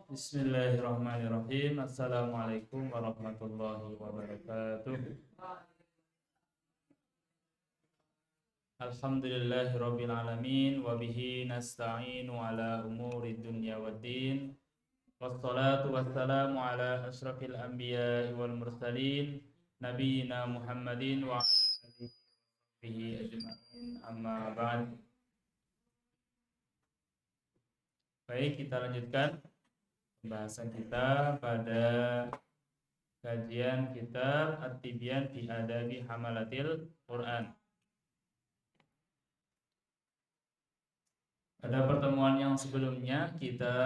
Bismillahirrahmanirrahim. Assalamualaikum warahmatullahi wabarakatuh. Alhamdulillahirabbil alamin wa bihi nasta'inu ala umuri dunya waddin. Wassalatu wassalamu ala asyrafil anbiya'i wal mursalin nabiyina Muhammadin wa ala alihi ajma'in. Amma ba'd. Baik, kita lanjutkan pembahasan kita pada kajian kitab At-Tibyan fi Adabi Hamalatil Quran. Pada pertemuan yang sebelumnya kita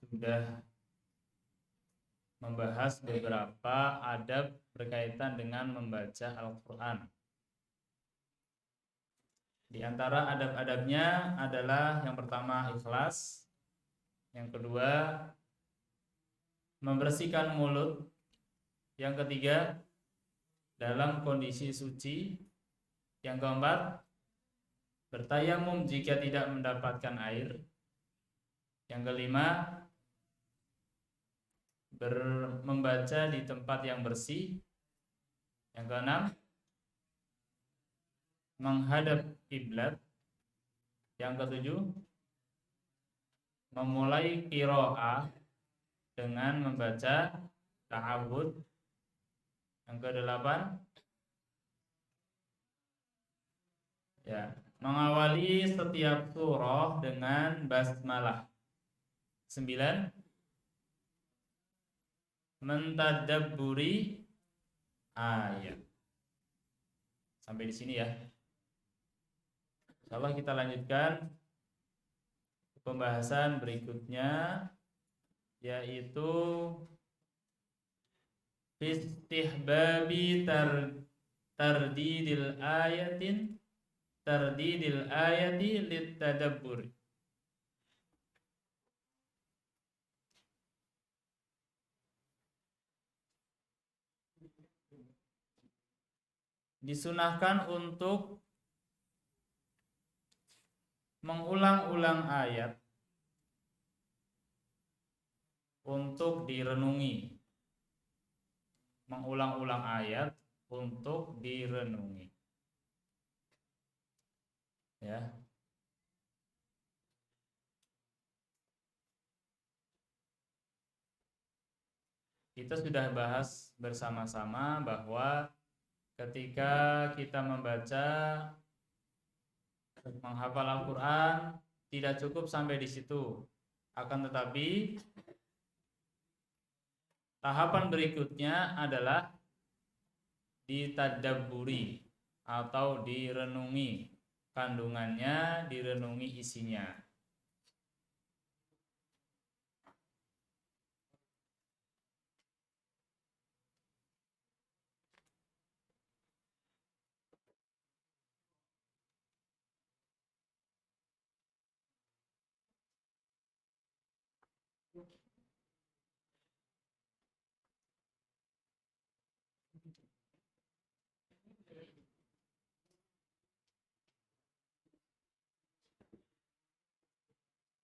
sudah membahas beberapa adab berkaitan dengan membaca Al-Quran. Di antara adab-adabnya adalah yang pertama ikhlas, yang kedua membersihkan mulut, yang ketiga dalam kondisi suci, yang keempat bertayamum jika tidak mendapatkan air, yang kelima membaca di tempat yang bersih, yang keenam menghadap kiblat, yang ketujuh memulai qiraah dengan membaca ta'awudz, yang kedelapan mengawali setiap surah dengan basmalah. 9 mentadabburi ayat. Sampai di sini ya. Insyaallah kita lanjutkan pembahasan berikutnya, yaitu istihbabi tardidil ayati litadabbur. Disunahkan untuk mengulang-ulang ayat untuk direnungi. Mengulang-ulang ayat untuk direnungi. Ya. Kita sudah bahas bersama-sama bahwa ketika kita membaca, menghafal Al-Quran, tidak cukup sampai di situ. Akan tetapi tahapan berikutnya adalah ditadabburi atau direnungi kandungannya, direnungi isinya.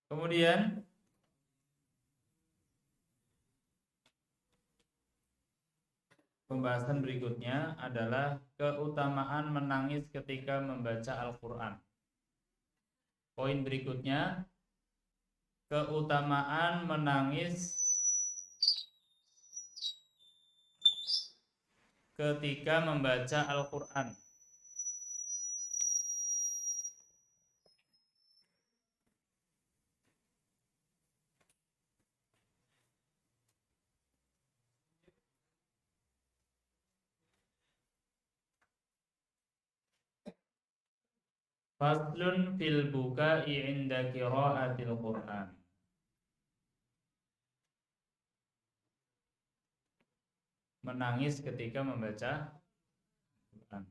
Kemudian pembahasan berikutnya adalah keutamaan menangis ketika membaca Al-Quran. Poin berikutnya, keutamaan menangis ketika membaca Al-Quran. Faslun fil buka'i 'inda qira'atil Qur'an. Menangis ketika membaca Quran.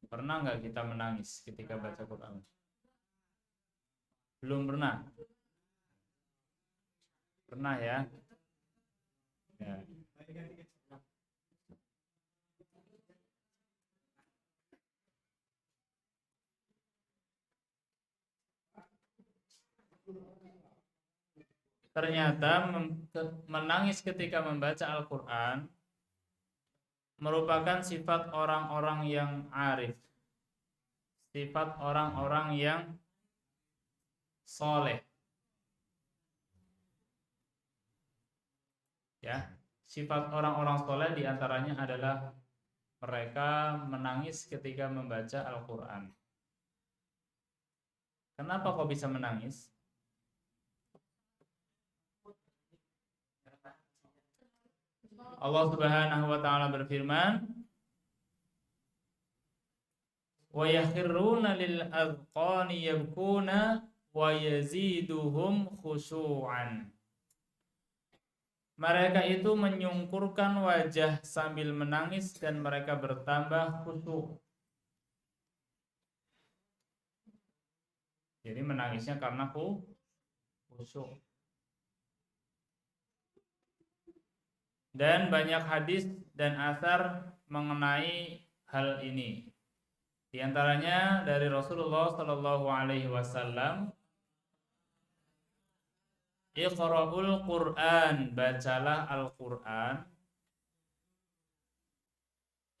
Pernah nggak kita menangis ketika baca Quran? Belum pernah? Pernah ya? Ya. ternyata menangis ketika membaca Al-Quran merupakan sifat orang-orang yang arif, sifat orang-orang yang soleh. Ya, sifat orang-orang soleh diantaranya adalah mereka menangis ketika membaca Al-Quran. Kenapa kok bisa menangis? Allah Subhanahu wa taala berfirman, wa yakhiruna lil azqani yabkuna wa yaziduhum khusyu'an. Mereka itu menyungkurkan wajah sambil menangis dan mereka bertambah khusyuk. Jadi menangisnya karena khusyuk. Dan banyak hadis dan atsar mengenai hal ini. Di antaranya dari Rasulullah Shallallahu Alaihi Wasallam, Iqra'ul Qur'an, bacalah Al-Qur'an,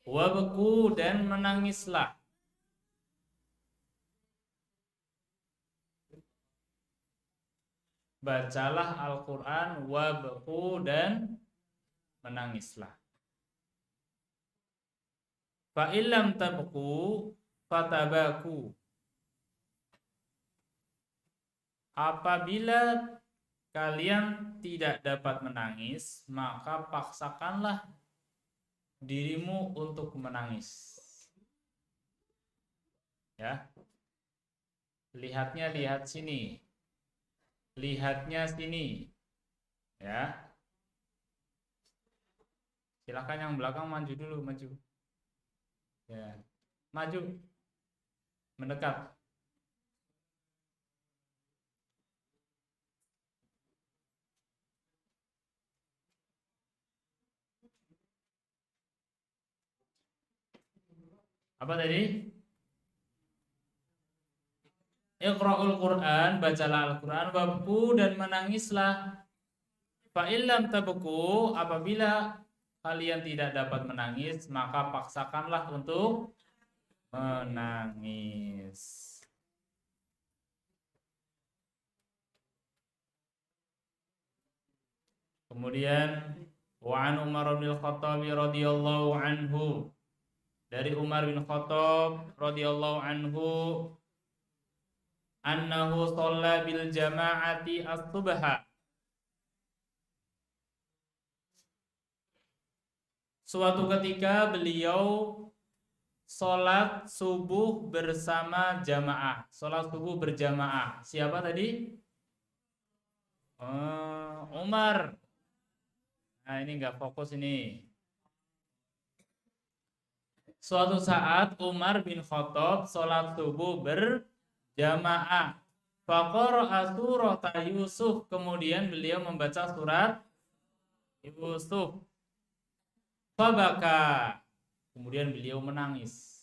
wabku, dan menangislah. Bacalah Al-Qur'an, wabku, dan menangislah. Fa illam tabku fatabaku. Apabila kalian tidak dapat menangis, maka paksakanlah dirimu untuk menangis. Ya. Lihat sini. Lihatnya sini. Ya. Silakan yang belakang maju dulu, maju. Ya. Maju. Mendekat. Apa tadi? Iqra'ul Qur'an, bacalah Al-Qur'an, wabku, dan menangislah. Fa illam tabku, apabila kalian tidak dapat menangis, maka paksakanlah untuk menangis. Kemudian wa an Umar bin Khattab radhiyallahu anhu, dari Umar bin Khattab radhiyallahu anhu, annahu shalla bil jama'ati as-subha. Suatu ketika beliau sholat subuh bersama jamaah. Sholat subuh berjamaah. Siapa tadi? Umar. Nah, ini nggak fokus ini. Suatu saat Umar bin Khattab sholat subuh berjamaah. Faqara'a surata Yusuf. Kemudian beliau membaca surat Yusuf. Fabaka. Kemudian beliau menangis.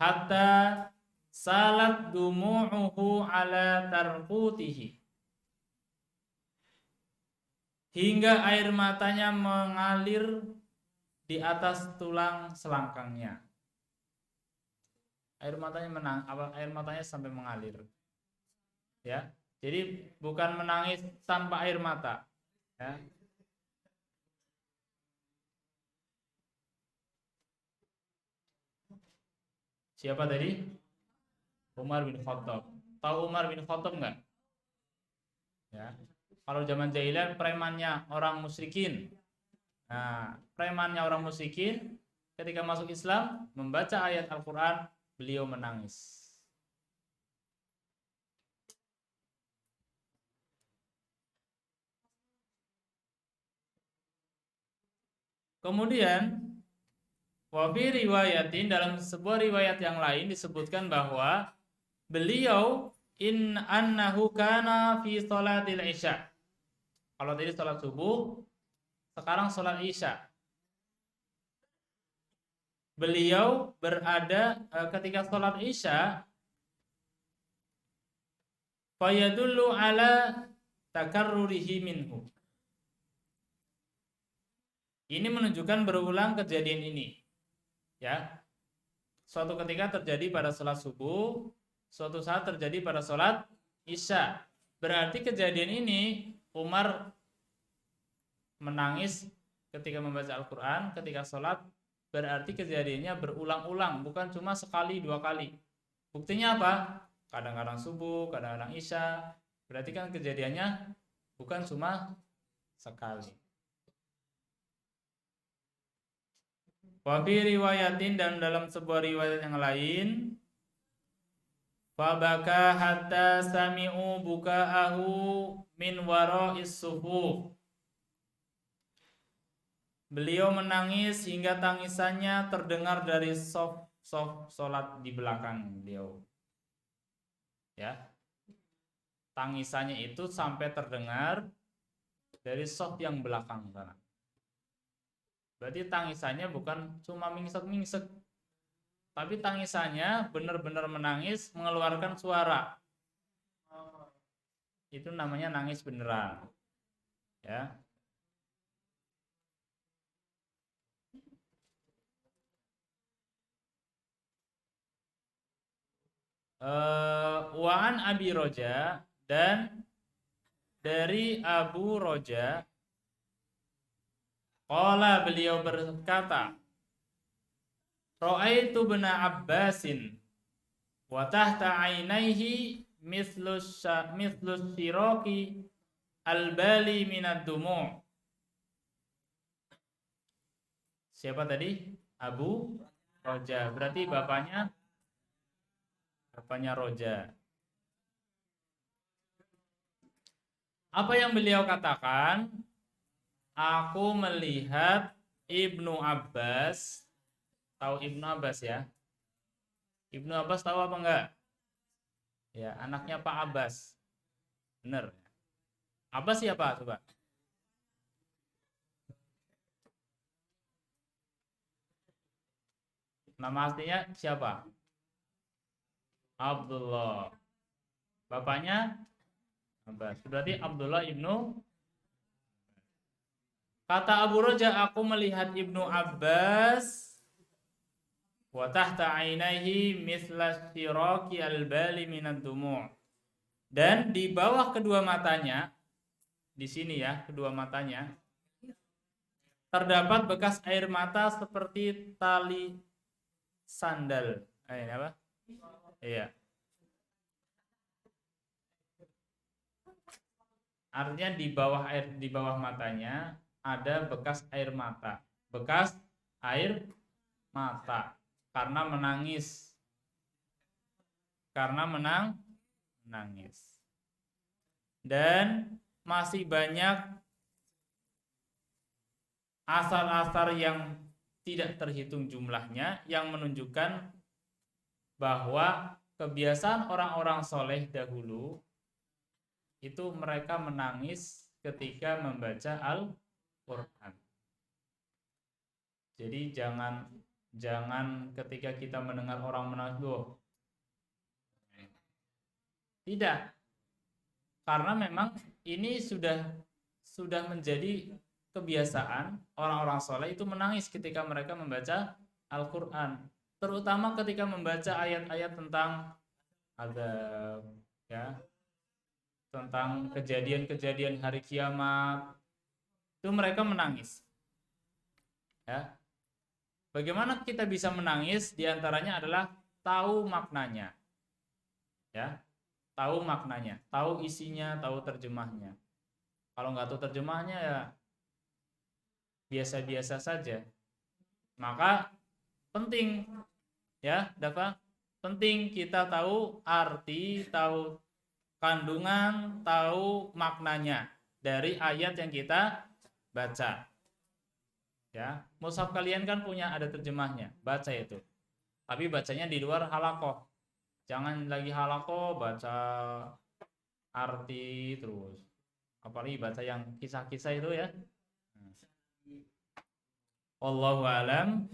Hatta salat dumu'uhu ala tarqutihi. Hingga air matanya mengalir di atas tulang selangkangnya. Air matanya sampai mengalir. Ya. Jadi bukan menangis tanpa air mata, ya. Siapa tadi? Umar bin Khattab. Tahu Umar bin Khattab enggak? Ya. Kalau zaman jahiliyah premannya orang musyrikin. Nah, premannya orang musyrikin ketika masuk Islam membaca ayat Al-Qur'an, beliau menangis. Kemudian wafi riwayatin, dalam sebuah riwayat yang lain disebutkan bahwa beliau annahu kana fi sholatil isya. Kalau tadi sholat subuh, sekarang sholat isya. Beliau berada ketika sholat isya, fayadullu ala takarrurihi minhu. Ini menunjukkan berulang kejadian ini. Ya. Suatu ketika terjadi pada sholat subuh, suatu saat terjadi pada sholat isya. Berarti kejadian ini Umar menangis ketika membaca Al-Quran, ketika sholat. Berarti kejadiannya berulang-ulang, bukan cuma sekali, dua kali. Buktinya apa? Kadang-kadang subuh, kadang-kadang isya. Berarti kan kejadiannya bukan cuma sekali. Wa fi riwayatin, dan dalam sebuah riwayat yang lain, fabaka hatta sami'u buka'ahu min wara'is sufuf. Beliau menangis hingga tangisannya terdengar dari sof solat di belakang beliau. Ya. Tangisannya itu sampai terdengar dari sof yang belakang sana. Berarti tangisannya bukan cuma mingsek-mingsek, tapi tangisannya benar-benar menangis, mengeluarkan suara. Itu namanya nangis beneran. Ya. Wa'an Abi Roja, dan dari Abu Roja, qala, beliau berkata, Ra'aitu bena Abbasin wa tahta ainaihi mithlus siraki al-bali minad dumu'. Siapa tadi? Abu Roja. Berarti bapaknya Roja. Apa yang beliau katakan? Aku melihat Ibnu Abbas. Tahu Ibnu Abbas ya? Ibnu Abbas tahu apa enggak? Ya, anaknya Pak Abbas. Benar. Abbas siapa coba? Nama aslinya siapa? Abdullah. Bapaknya Abbas. Berarti Abdullah ibnu. Kata Abu Roja, aku melihat Ibnu Abbas wa tahta ainaihi mithla siraki al-bali minad dumu'. Dan di bawah kedua matanya, di sini ya, kedua matanya terdapat bekas air mata seperti tali sandal. Ini apa? Iya. Artinya di bawah matanya ada bekas air mata. Bekas air mata karena menangis. Karena menangis. Dan masih banyak asar-asar yang tidak terhitung jumlahnya yang menunjukkan bahwa kebiasaan orang-orang soleh dahulu itu mereka menangis ketika membaca Al-Quran. Jadi jangan ketika kita mendengar orang menangis, loh. Tidak. Karena memang ini sudah menjadi kebiasaan orang-orang soleh itu menangis ketika mereka membaca Al-Quran. Terutama ketika membaca ayat-ayat tentang azab, ya, tentang kejadian-kejadian hari kiamat, itu mereka menangis. Ya. Bagaimana kita bisa menangis? Di antaranya adalah tahu maknanya. Ya. Tahu maknanya, tahu isinya, tahu terjemahnya. Kalau nggak tahu terjemahnya ya biasa-biasa saja. Maka penting, ya, dapat penting kita tahu arti, tahu kandungan, tahu maknanya dari ayat yang kita baca. Ya, mushaf kalian kan punya ada terjemahnya, baca itu. Tapi bacanya di luar halakoh. Jangan lagi halakoh baca arti terus. Apalagi baca yang kisah-kisah itu ya. Wallahu a'lam.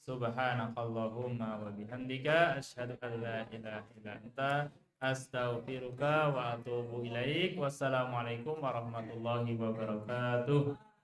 Subhanakallahumma wa bihamdika asyhadu an la ilaha illa anta astaghfiruka wa atubu ilaik. Wassalamualaikum warahmatullahi wabarakatuh.